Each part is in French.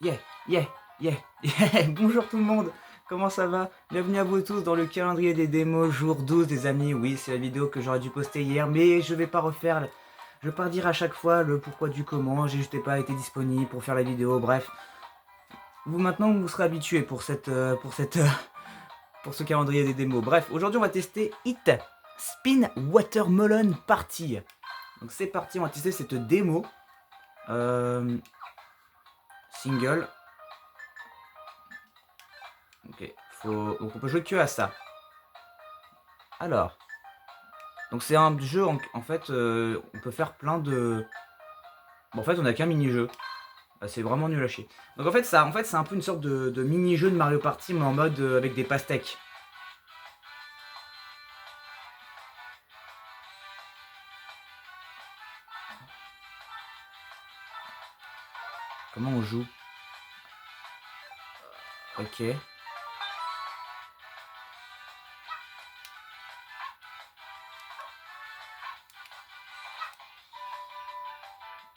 Yeah, yeah, yeah, yeah. Bonjour tout le monde, comment ça va? Bienvenue à vous tous dans le calendrier des démos jour 12 des amis. Oui, c'est la vidéo que j'aurais dû poster hier, mais je vais pas refaire, je vais pas dire à chaque fois le pourquoi du comment, j'ai juste pas été disponible pour faire la vidéo, bref. Vous maintenant vous serez habitués pour ce calendrier des démos. Bref, aujourd'hui on va tester Hit Spin Watermelon Party. Donc c'est parti, on va tester cette démo. Single. Ok, donc on peut jouer que à ça. Alors, donc c'est un jeu, en fait, on peut faire plein de... Bon, en fait, on a qu'un mini-jeu. Bah, c'est vraiment nul à chier. Donc en fait, c'est un peu une sorte de mini-jeu de Mario Party, mais en mode avec des pastèques. Comment on joue? Ok.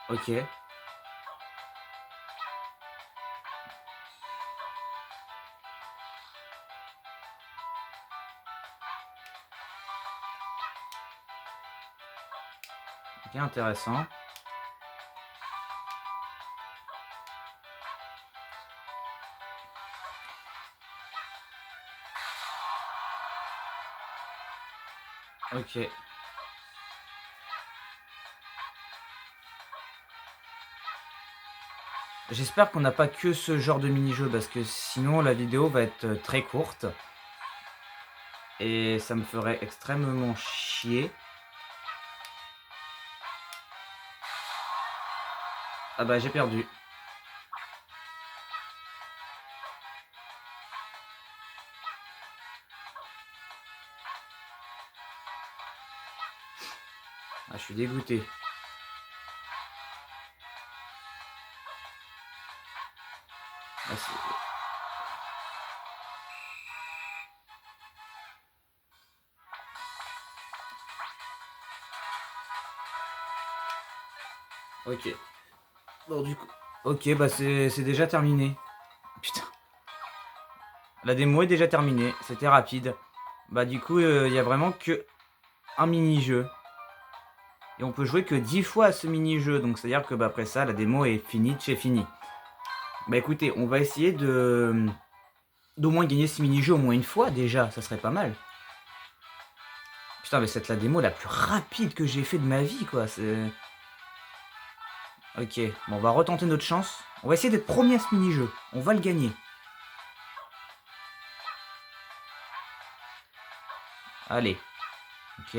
Ok. Ok, intéressant. Ok. J'espère qu'on n'a pas que ce genre de mini-jeu, parce que sinon la vidéo va être très courte. Et ça me ferait extrêmement chier. Ah bah j'ai perdu. Ah, je suis dégoûté. Ah, ok. Bon, du coup... Ok, bah c'est déjà terminé. Putain. La démo est déjà terminée. C'était rapide. Bah du coup, il y a vraiment que un mini-jeu. Et on peut jouer que 10 fois à ce mini-jeu. Donc c'est-à-dire que bah, après ça, la démo est finie de chez fini. Bah écoutez, on va essayer d'au moins gagner ce mini-jeu au moins une fois déjà. Ça serait pas mal. Putain, mais c'est la démo la plus rapide que j'ai fait de ma vie, quoi. C'est... Ok, bon, on va retenter notre chance. On va essayer d'être premier à ce mini-jeu. On va le gagner. Allez. Ok.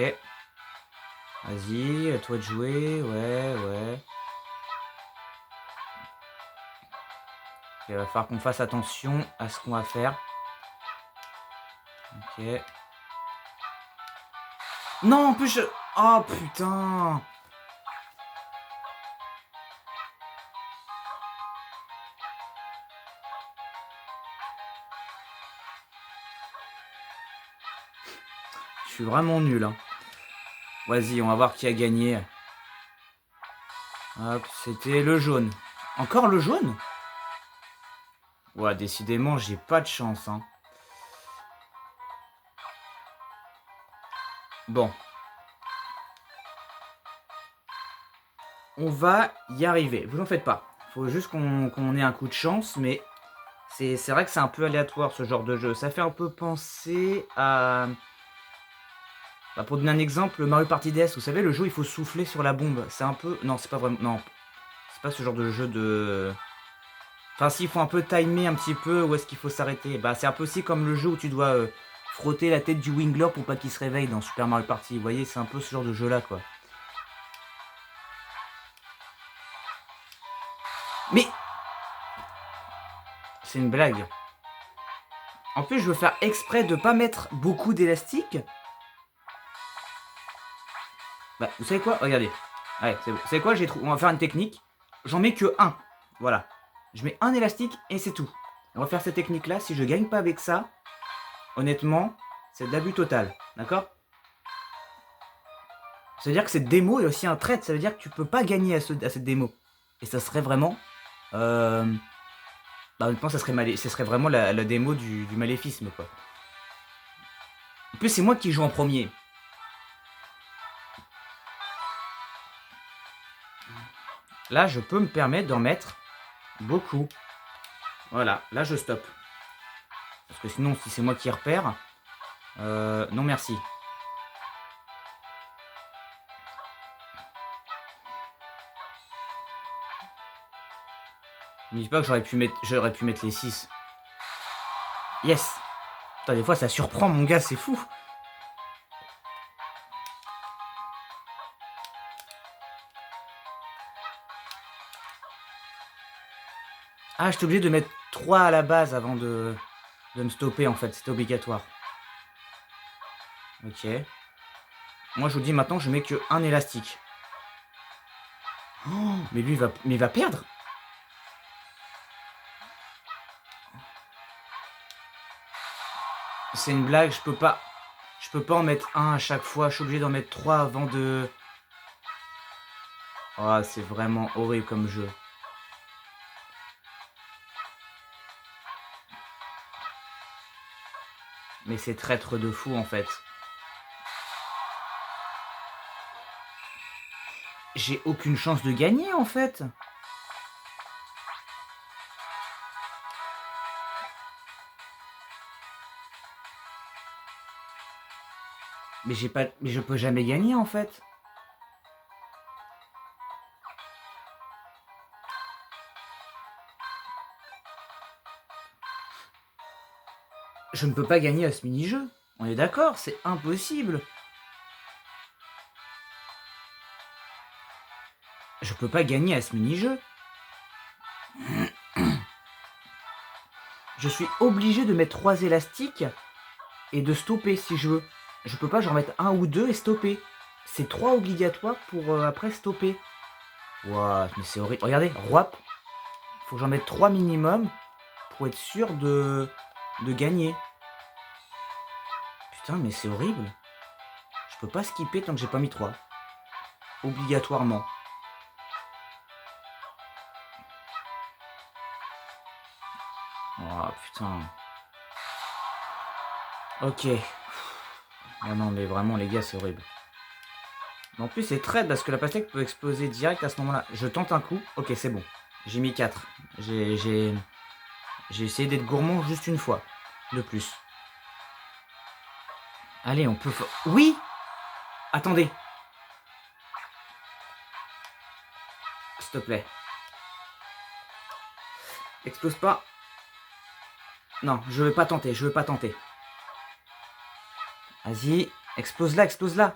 Vas-y, à toi de jouer. Ouais, ouais. Il va falloir qu'on fasse attention à ce qu'on va faire. Ok. Non, en plus je... Oh putain. Je suis vraiment nul. Hein. Vas-y, on va voir qui a gagné. Hop, c'était le jaune. Encore le jaune? Ouais, décidément, j'ai pas de chance. Hein. Bon. On va y arriver. Vous en faites pas. Faut juste qu'on ait un coup de chance, mais c'est vrai que c'est un peu aléatoire ce genre de jeu. Ça fait un peu penser à... Bah, pour donner un exemple, Mario Party DS, vous savez, le jeu, il faut souffler sur la bombe. C'est un peu... Non, c'est pas vraiment... Non, c'est pas ce genre de jeu de... Enfin, s'il faut un peu timer un petit peu où est-ce qu'il faut s'arrêter. Bah, c'est un peu aussi comme le jeu où tu dois frotter la tête du Wingler pour pas qu'il se réveille dans Super Mario Party. Vous voyez, c'est un peu ce genre de jeu-là, quoi. Mais... C'est une blague. En plus, je veux faire exprès de pas mettre beaucoup d'élastique. Bah, vous savez quoi? Regardez. Allez, c'est bon. Vous savez quoi? On va faire une technique. J'en mets que un. Voilà. Je mets un élastique et c'est tout. On va faire cette technique-là. Si je gagne pas avec ça, honnêtement, c'est de l'abus total. D'accord? Ça veut dire que cette démo est aussi un trait. Ça veut dire que tu peux pas gagner à cette démo. Et ça serait vraiment... Bah, honnêtement, ce serait vraiment la démo du maléfisme, quoi. En plus, c'est moi qui joue en premier. Là, je peux me permettre d'en mettre beaucoup. Voilà, là, je stoppe. Parce que sinon, si c'est moi qui repère... non, merci. Ne dis pas que j'aurais pu mettre les 6. Yes. Putain, des fois, ça surprend, mon gars, c'est fou. Ah, j'étais obligé de mettre 3 à la base avant de me stopper, en fait. C'était obligatoire. Ok. Moi, je vous dis maintenant, je mets que un élastique. Oh, mais lui, il va perdre. C'est une blague, je peux pas en mettre un à chaque fois. Je suis obligé d'en mettre 3 avant de... Oh, c'est vraiment horrible comme jeu. Mais c'est traître de fou, en fait. J'ai aucune chance de gagner, en fait. Mais je peux jamais gagner, en fait. Je ne peux pas gagner à ce mini-jeu. On est d'accord, c'est impossible. Je peux pas gagner à ce mini-jeu. Je suis obligé de mettre 3 élastiques et de stopper si je veux. Je peux pas genre mettre 1 ou 2 et stopper. C'est 3 obligatoires pour après stopper. Ouah, mais c'est horrible. Regardez, Rwap. Faut que j'en mette 3 minimum pour être sûr de gagner. Putain, mais c'est horrible. Je peux pas skipper tant que j'ai pas mis 3. Obligatoirement. Oh putain. Ok. Oh non, mais vraiment, les gars, c'est horrible. En plus, c'est traite parce que la pastèque peut exploser direct à ce moment-là. Je tente un coup. Ok, c'est bon. J'ai mis 4. J'ai essayé d'être gourmand juste une fois. De plus. Allez, on peut... Oui! Attendez. S'il te plaît. Explose pas. Non, je veux pas tenter, je veux pas tenter. Vas-y, explose là, explose là.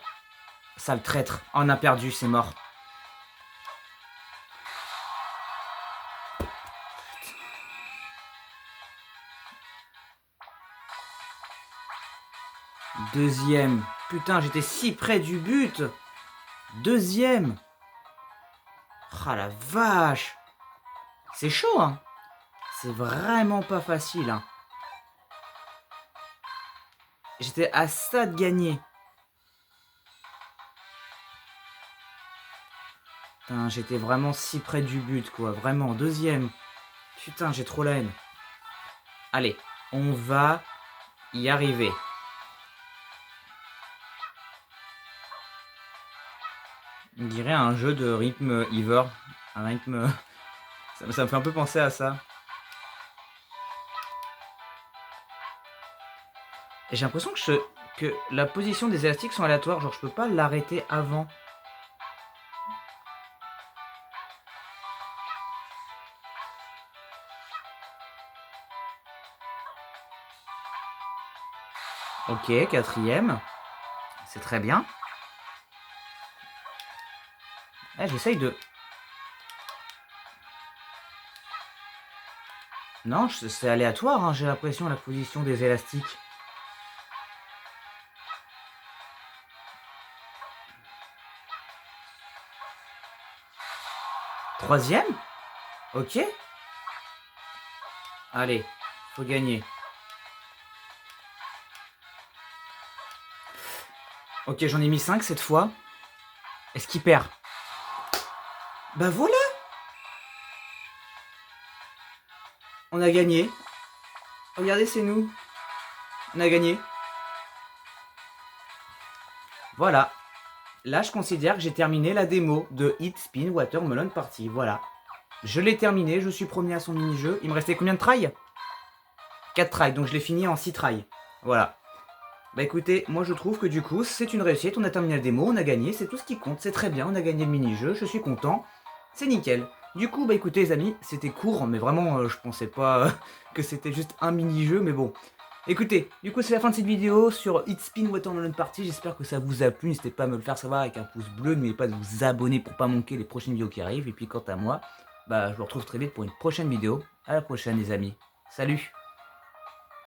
Sale traître. Oh, on a perdu, c'est mort. Deuxième. Putain, j'étais si près du but. Deuxième. Ah la vache. C'est chaud, hein. C'est vraiment pas facile, hein. J'étais à ça de gagner. Putain, j'étais vraiment si près du but, quoi. Vraiment, deuxième. Putain, j'ai trop la haine. Allez, on va y arriver. On dirait un jeu de rythme Ever. Un rythme... Ça me fait un peu penser à ça. Et j'ai l'impression que la position des élastiques sont aléatoires. Genre, je peux pas l'arrêter avant. Ok, quatrième. C'est très bien. J'essaye de... Non, c'est aléatoire, hein, j'ai l'impression, la position des élastiques. Troisième? Ok. Allez, faut gagner. Ok, j'en ai mis 5 cette fois. Est-ce qu'il perd? Bah voilà! On a gagné. Regardez, c'est nous. On a gagné. Voilà. Là, je considère que j'ai terminé la démo de Hit Spin Watermelon Party. Voilà. Je l'ai terminé, je suis premier à son mini-jeu. Il me restait combien de tries? 4 tries, donc je l'ai fini en 6 tries. Voilà. Bah écoutez, moi je trouve que du coup, c'est une réussite. On a terminé la démo, on a gagné, c'est tout ce qui compte. C'est très bien, on a gagné le mini-jeu, je suis content. C'est nickel. Du coup, bah écoutez les amis, c'était court, mais vraiment, je pensais pas que c'était juste un mini-jeu, mais bon. Écoutez, du coup c'est la fin de cette vidéo sur Hit Spin Watermelon Party, j'espère que ça vous a plu, n'hésitez pas à me le faire savoir avec un pouce bleu, n'oubliez pas de vous abonner pour pas manquer les prochaines vidéos qui arrivent, et puis quant à moi, bah je vous retrouve très vite pour une prochaine vidéo, à la prochaine les amis, salut!